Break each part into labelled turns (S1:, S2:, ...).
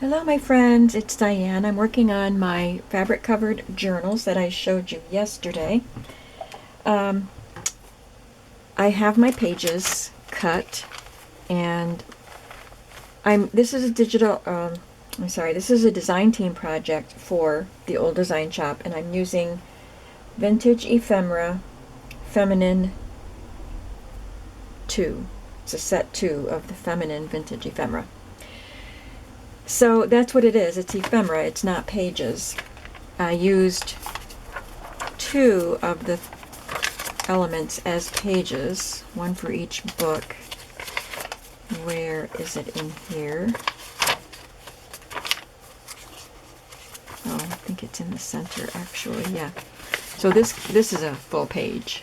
S1: Hello my friends, it's Diane. I'm working on my fabric covered journals that I showed you yesterday. I have my pages cut, and this is a this is a design team project for the Old Design Shop, and I'm using Vintage Ephemera Feminine 2. It's a set 2 of the feminine vintage ephemera. So that's what it is. It's ephemera. It's not pages. I used 2 of the elements as pages, one for each book. Where is it in here? Oh, I think it's in the center actually. Yeah. So this is a full page.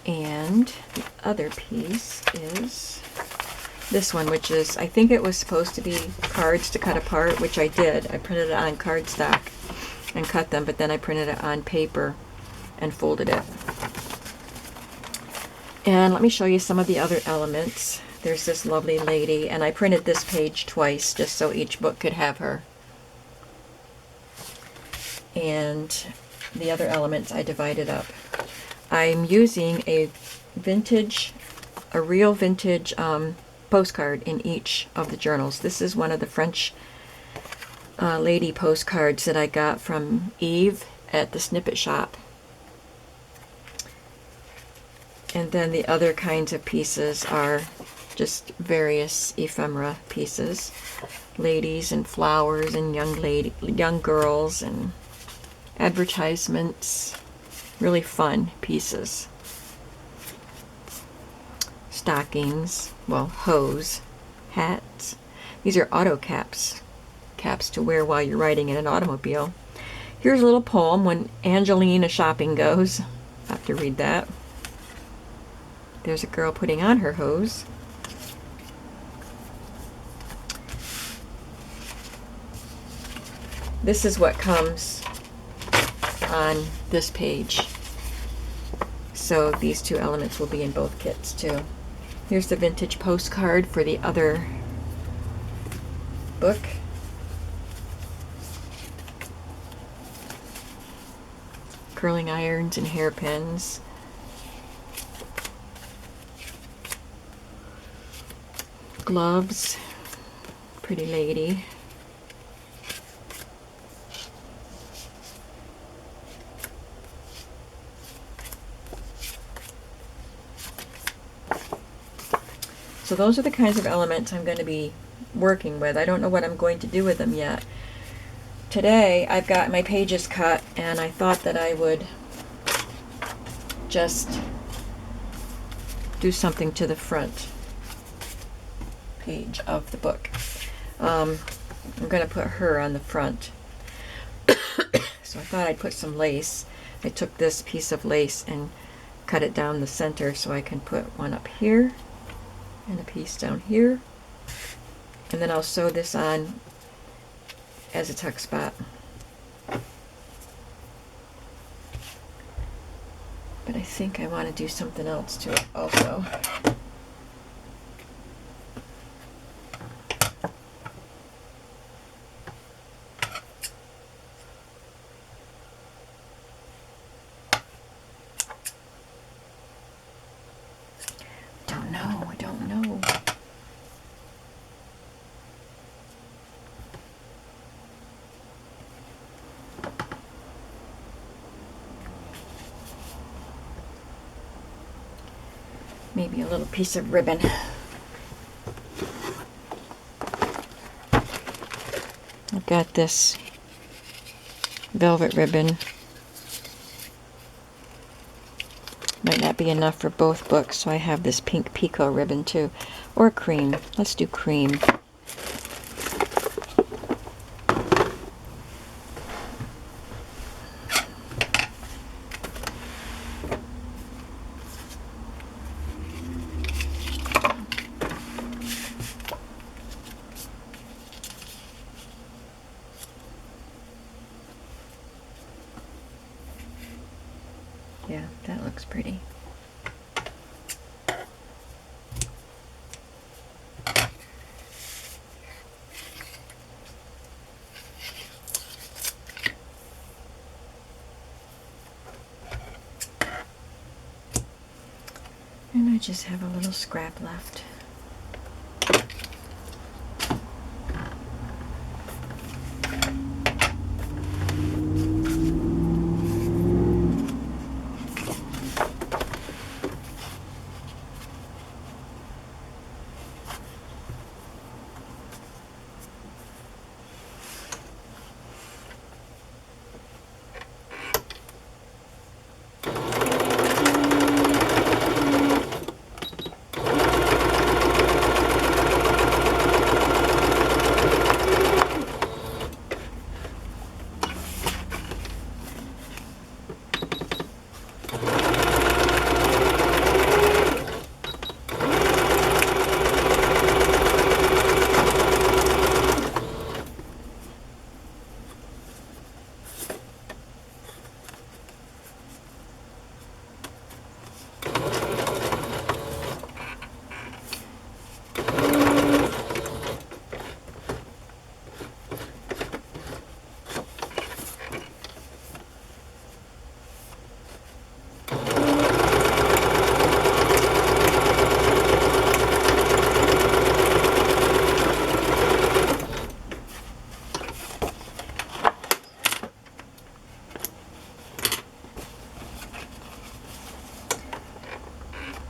S1: And the other piece is this one, which is, I think it was supposed to be cards to cut apart, which I did. I printed it on cardstock and cut them, but then I printed it on paper and folded it. And let me show you some of the other elements. There's this lovely lady, and I printed this page twice just so each book could have her. And the other elements I divided up. I'm using a real vintage postcard in each of the journals. This is one of the French lady postcards that I got from Eve at the Snippet Shop. And then the other kinds of pieces are just various ephemera pieces. Ladies and flowers and young girls and advertisements. Really fun pieces. Stockings, well, hose, hats. These are auto caps to wear while you're riding in an automobile. Here's a little poem, When Angelina Shopping Goes. I have to read that. There's a girl putting on her hose. This is what comes on this page. So these 2 elements will be in both kits too. Here's the vintage postcard for the other book. Curling irons and hairpins. Gloves. Pretty lady. So those are the kinds of elements I'm going to be working with. I don't know what I'm going to do with them yet. Today I've got my pages cut, and I thought that I would just do something to the front page of the book. I'm going to put her on the front. So I thought I'd put some lace. I took this piece of lace and cut it down the center so I can put one up here and a piece down here, and then I'll sew this on as a tuck spot. But I think I want to do something else to it also. I don't know. Maybe a little piece of ribbon. I've got this velvet ribbon. Might not be enough for both books, so I have this pink picot ribbon too. Or cream. Let's do cream. Yeah, that looks pretty. just have a little scrap left.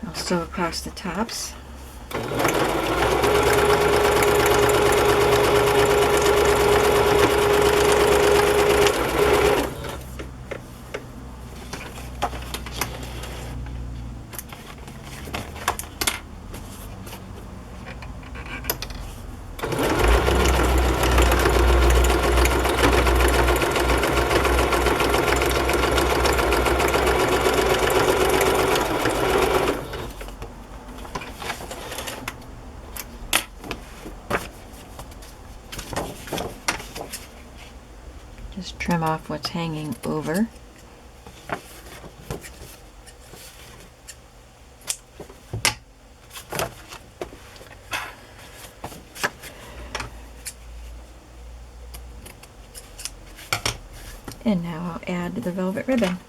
S1: I'll sew across the tops. Just trim off what's hanging over. And now I'll add the velvet ribbon.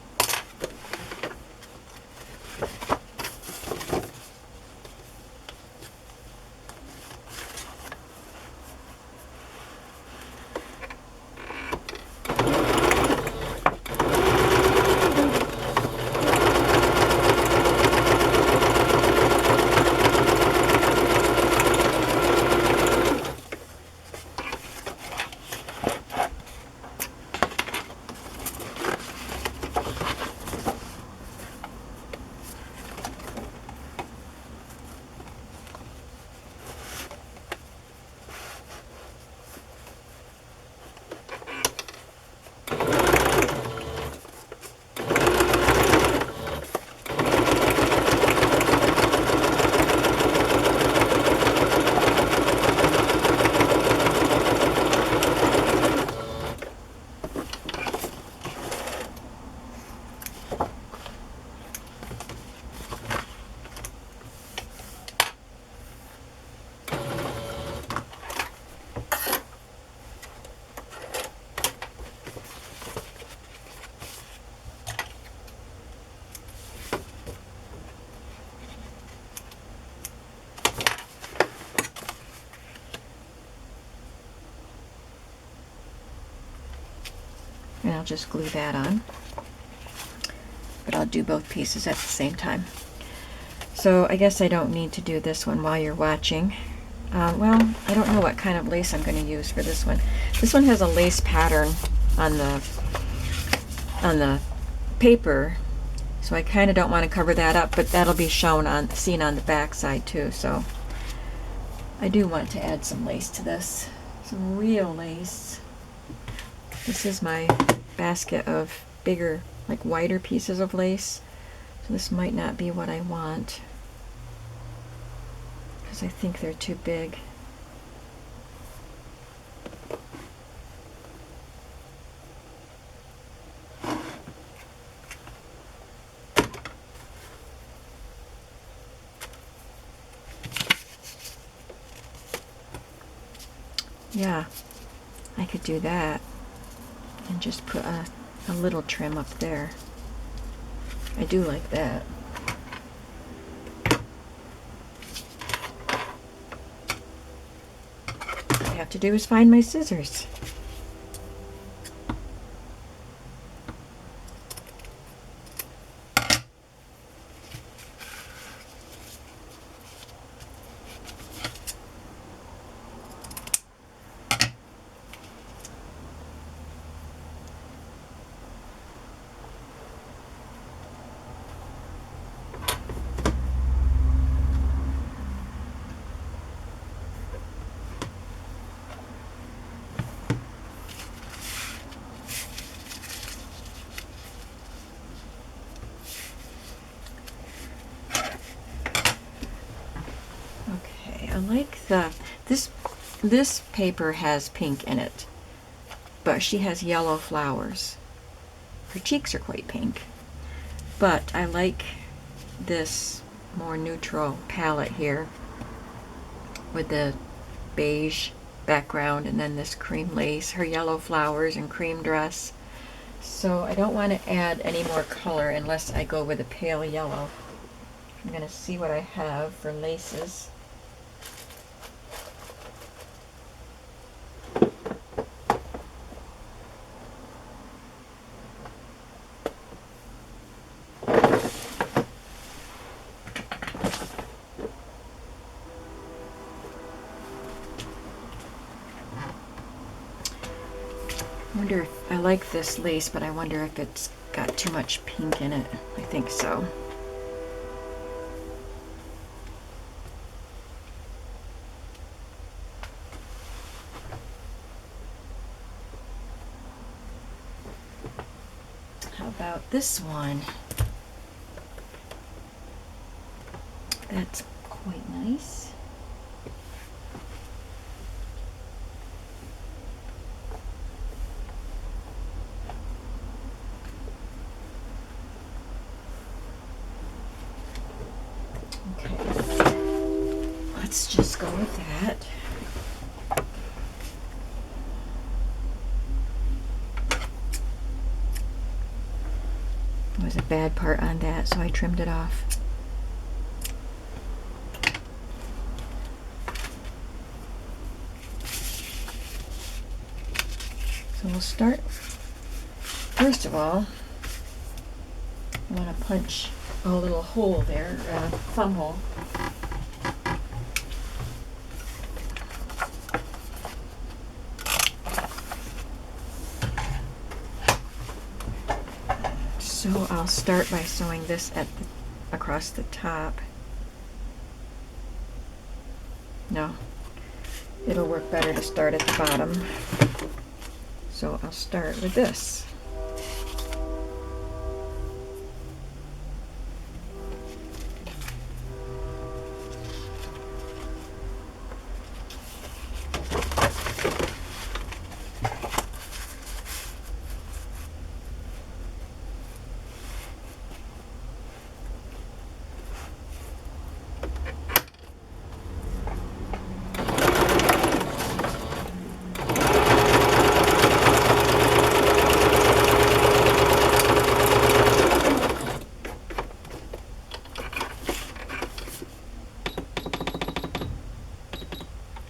S1: And I'll just glue that on. But I'll do both pieces at the same time. So I guess I don't need to do this one while you're watching. Well, I don't know what kind of lace I'm going to use for this one. This one has a lace pattern on the paper, so I kind of don't want to cover that up, but that'll be seen on the back side too. So I do want to add some lace to this, some real lace. This is my basket of bigger, like wider pieces of lace. So this might not be what I want, because I think they're too big. Yeah, I could do that and just put a little trim up there. I do like that. have to do is find my scissors. I like this paper has pink in it, but she has yellow flowers. Her cheeks are quite pink, but I like this more neutral palette here with the beige background and then this cream lace, her yellow flowers and cream dress. So I don't want to add any more color unless I go with a pale yellow. I'm going to see what I have for laces. I wonder if I like this lace, but I wonder if it's got too much pink in it. I think so. How about this one? That's quite nice. Let's just go with that. There was a bad part on that, so I trimmed it off. So we'll start, first of all, I want to punch a little hole there, thumb hole. So I'll start by sewing this across the top. No, it'll work better to start at the bottom. So I'll start with this.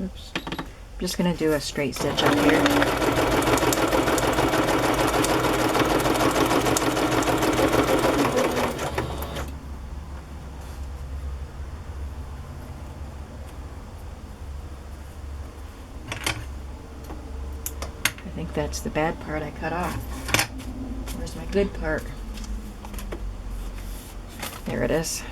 S1: Oops. I'm just going to do a straight stitch up here. I think that's the bad part I cut off. Where's my good part? There it is.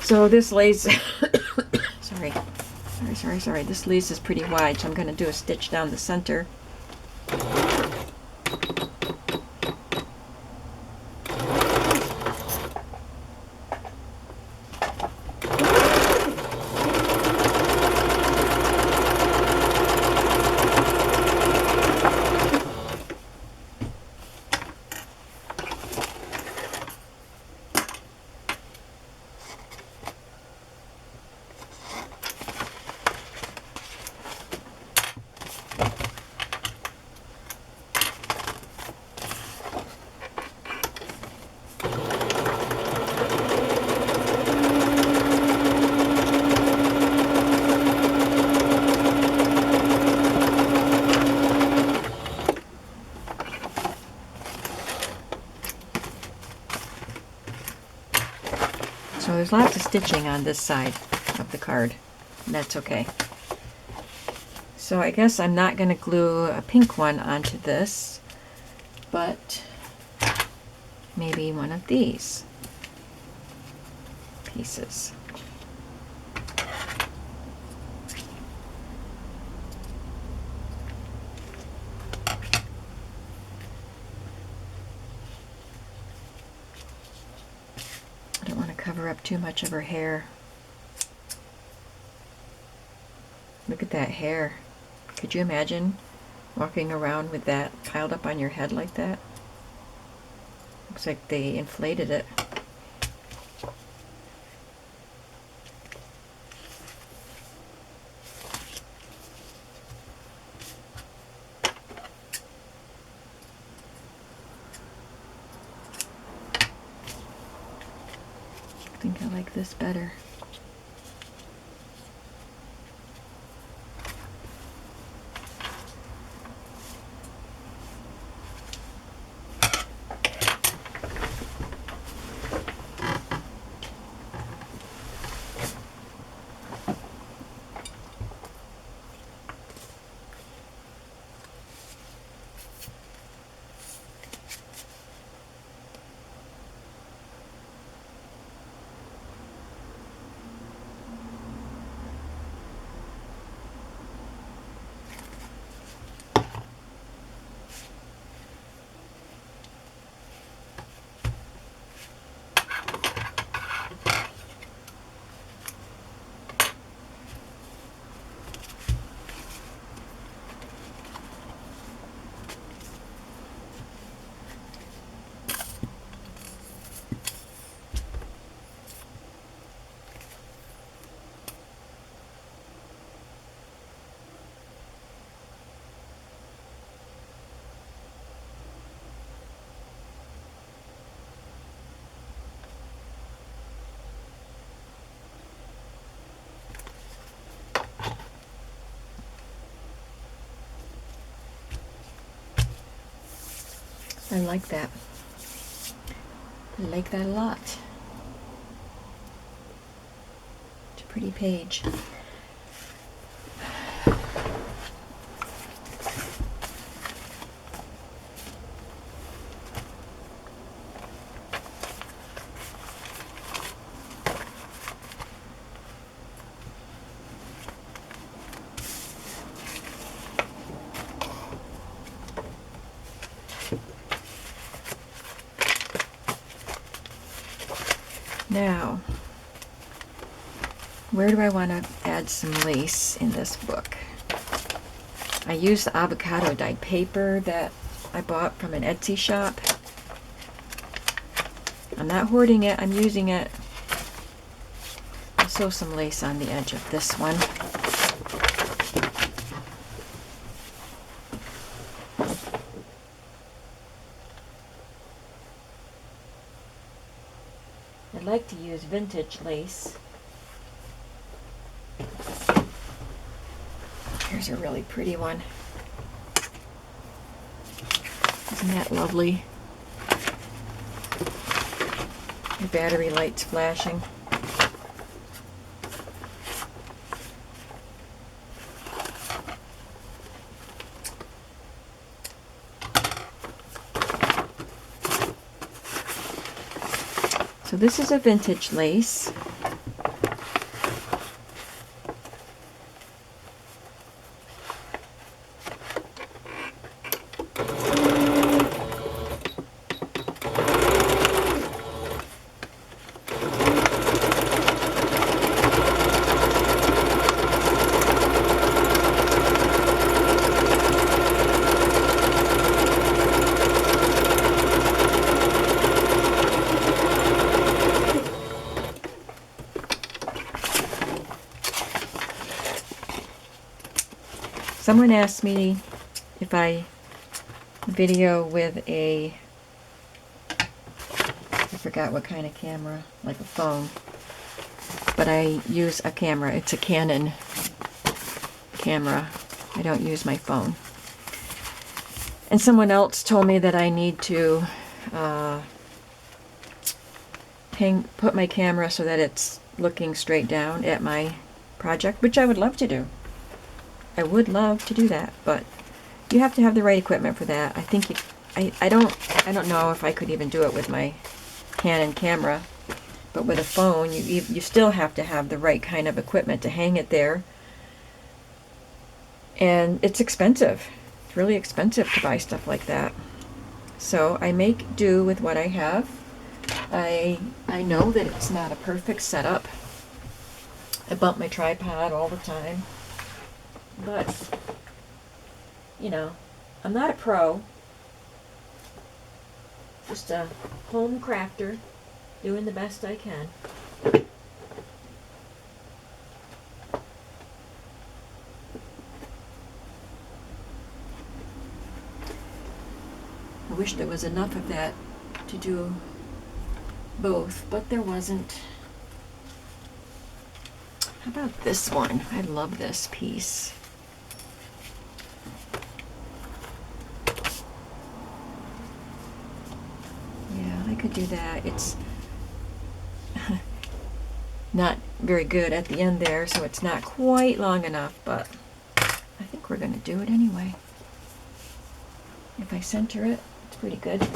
S1: So this lace, sorry, Sorry. This lace is pretty wide, so I'm going to do a stitch down the center. So there's lots of stitching on this side of the card, and that's okay. So I guess I'm not going to glue a pink one onto this, but maybe one of these pieces. I don't want to cover up too much of her hair. Look at that hair. Could you imagine walking around with that piled up on your head like that? Looks like they inflated it. I think I like this better. I like that. I like that a lot. It's a pretty page. Now, where do I want to add some lace in this book? I used the avocado dyed paper that I bought from an Etsy shop. I'm not hoarding it, I'm using it. I'll sew some lace on the edge of this one. I'd like to use vintage lace. Here's a really pretty one. Isn't that lovely? The battery light's flashing. So this is a vintage lace. Someone asked me if I video with a, I forgot what kind of camera, like a phone, but I use a camera. It's a Canon camera. I don't use my phone. And someone else told me that I need to put my camera so that it's looking straight down at my project, which I would love to do. I would love to do that, but you have to have the right equipment for that. I think I don't know if I could even do it with my Canon camera, but with a phone, you still have to have the right kind of equipment to hang it there. And it's expensive. It's really expensive to buy stuff like that. So I make do with what I have. I know that it's not a perfect setup. I bump my tripod all the time. But, you know, I'm not a pro. Just a home crafter doing the best I can. I wish there was enough of that to do both, but there wasn't. How about this one? I love this piece. Yeah, I could do that. It's not very good at the end there, so it's not quite long enough, but I think we're going to do it anyway. If I center it, it's pretty good.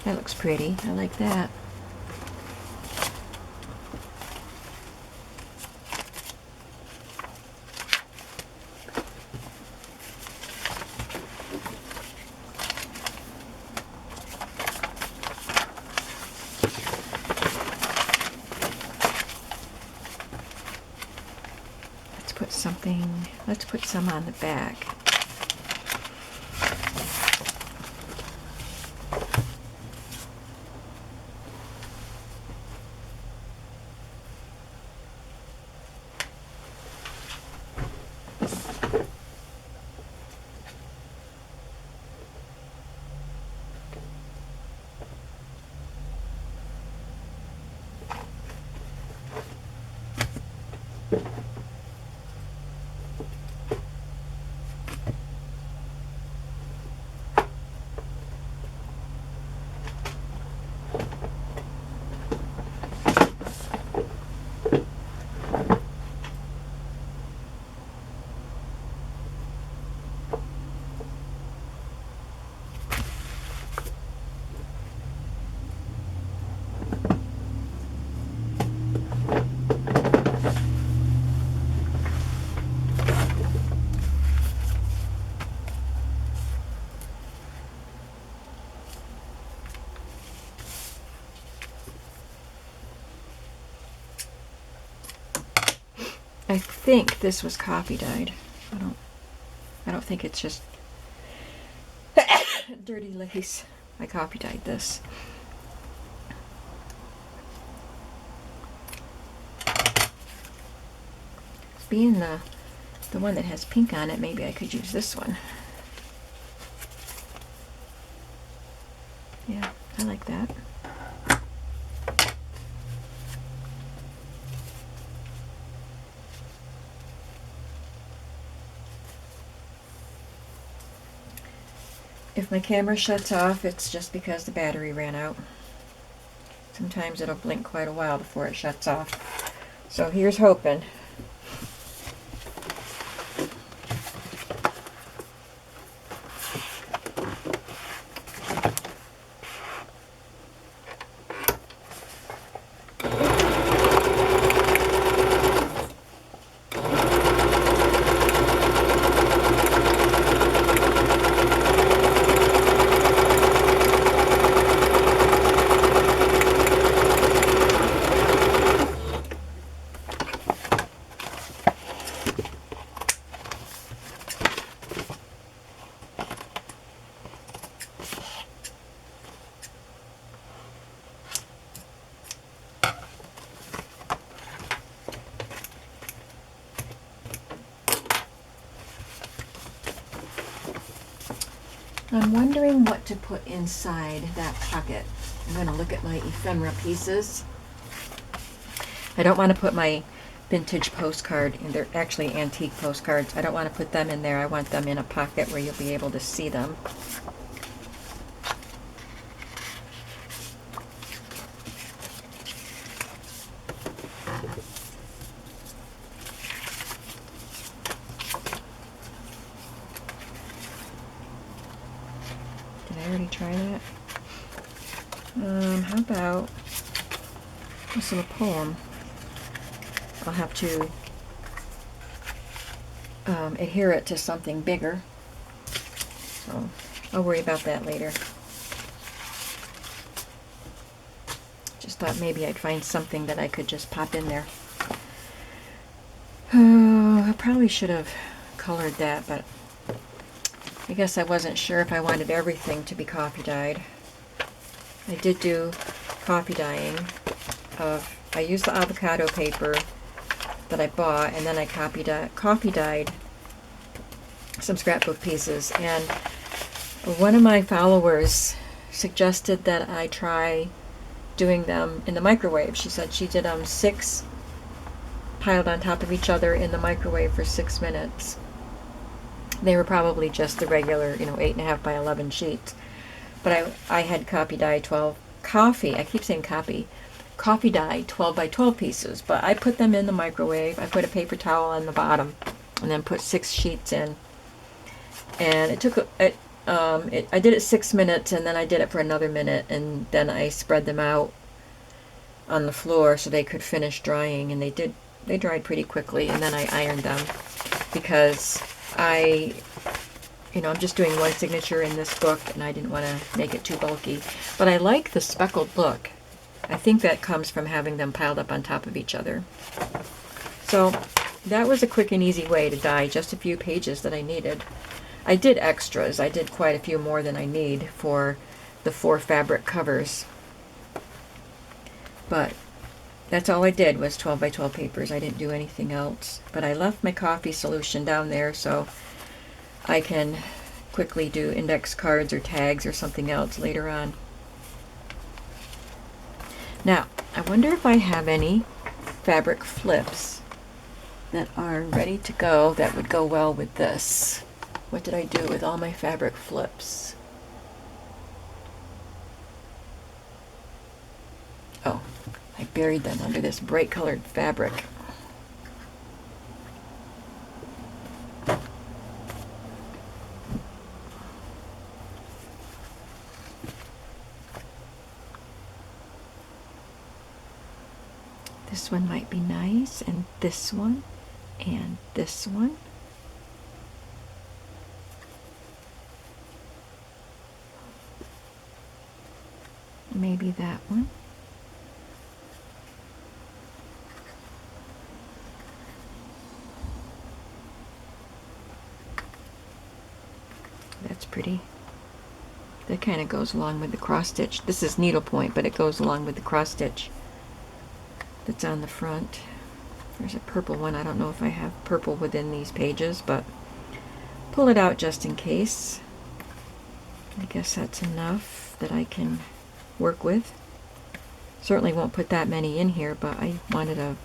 S1: That looks pretty. I like that. Let's put some on the back. I think this was coffee dyed. I don't think it's just dirty lace. I coffee dyed this. Being the one that has pink on it, maybe I could use this one. Yeah, I like that. If my camera shuts off, it's just because the battery ran out. Sometimes it'll blink quite a while before it shuts off. So here's hoping. I'm wondering what to put inside that pocket. I'm going to look at my ephemera pieces. I don't want to put my vintage postcard, and they're actually antique postcards. I don't want to put them in there. I want them in a pocket where you'll be able to see them. Did I already try that? How about this little poem? I'll have to adhere it to something bigger. So I'll worry about that later. Just thought maybe I'd find something that I could just pop in there. Oh, I probably should have colored that, but I guess I wasn't sure if I wanted everything to be coffee dyed. I did do coffee dyeing I used the avocado paper that I bought, and then I coffee dyed some scrapbook pieces, and one of my followers suggested that I try doing them in the microwave. She said she did 6 piled on top of each other in the microwave for 6 minutes. They were probably just the regular, 8.5 by 11 sheets. But I had coffee dye 12 dye 12 by 12 pieces. But I put them in the microwave. I put a paper towel on the bottom, and then put 6 sheets in. And it took I did it 6 minutes, and then I did it for another minute, and then I spread them out on the floor so they could finish drying, and they dried pretty quickly, and then I ironed them because I'm just doing one signature in this book, and I didn't want to make it too bulky. But I like the speckled look. I think that comes from having them piled up on top of each other. So that was a quick and easy way to dye just a few pages that I needed. I did extras. I did quite a few more than I need for the 4 fabric covers. But that's all I did was 12 by 12 papers. I didn't do anything else. But I left my coffee solution down there so I can quickly do index cards or tags or something else later on. Now, I wonder if I have any fabric flips that are ready to go that would go well with this. What did I do with all my fabric flips? Oh, I buried them under this bright colored fabric. This one might be nice, and this one, and this one. Maybe that one. That's pretty. That kind of goes along with the cross stitch. This is needlepoint, but it goes along with the cross stitch that's on the front. There's a purple one. I don't know if I have purple within these pages, but pull it out just in case. I guess that's enough that I can work with. Certainly won't put that many in here, but I wanted a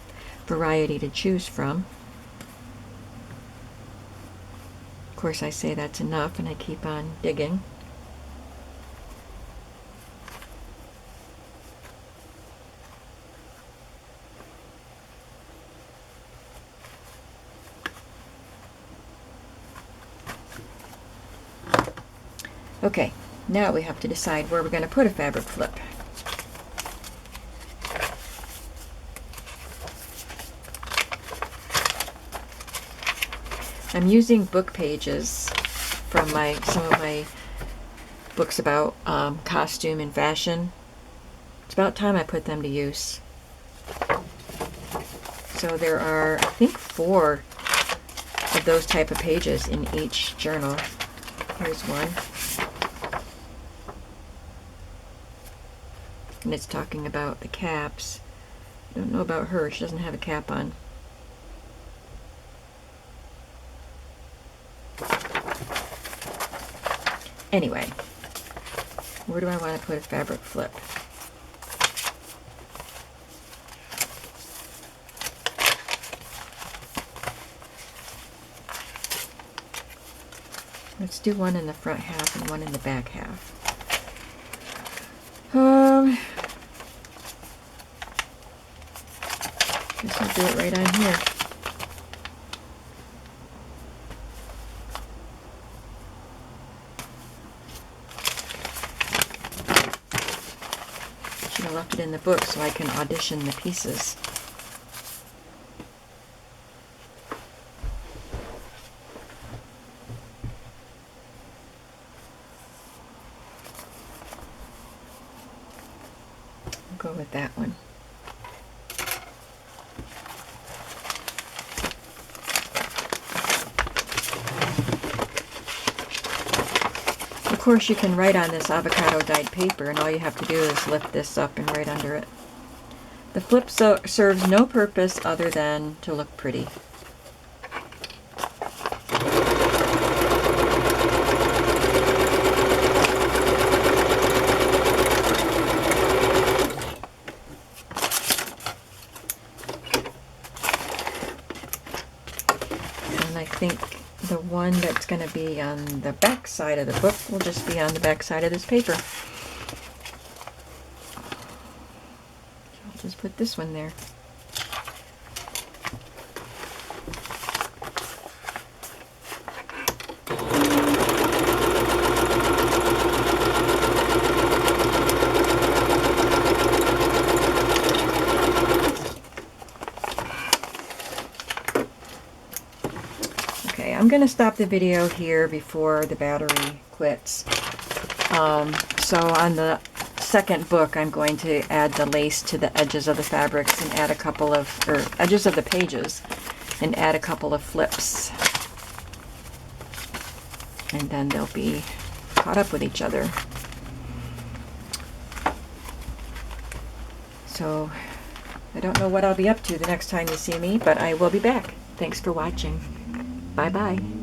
S1: variety to choose from. Of course, I say that's enough, and I keep on digging. Okay, now we have to decide where we're going to put a fabric flip. I'm using book pages from some of my books about costume and fashion. It's about time I put them to use. So there are, I think, 4 of those type of pages in each journal. Here's one. And it's talking about the caps. I don't know about her. She doesn't have a cap on. Anyway, where do I want to put a fabric flip? Let's do one in the front half and one in the back half. Guess I'll do it right on here. Should have left it in the book so I can audition the pieces. I'll go with that one. Of course, you can write on this avocado dyed paper, and all you have to do is lift this up and write under it. The flip serves no purpose other than to look pretty. And I think the one that's going to be on the back side of the book will just be on the back side of this paper. So I'll just put this one there. I'm going to stop the video here before the battery quits. So on the second book, I'm going to add the lace to the edges of the fabrics and add a couple of, or edges of the pages, and add a couple of flips. And then they'll be caught up with each other. So I don't know what I'll be up to the next time you see me, but I will be back. Thanks for watching. Bye-bye.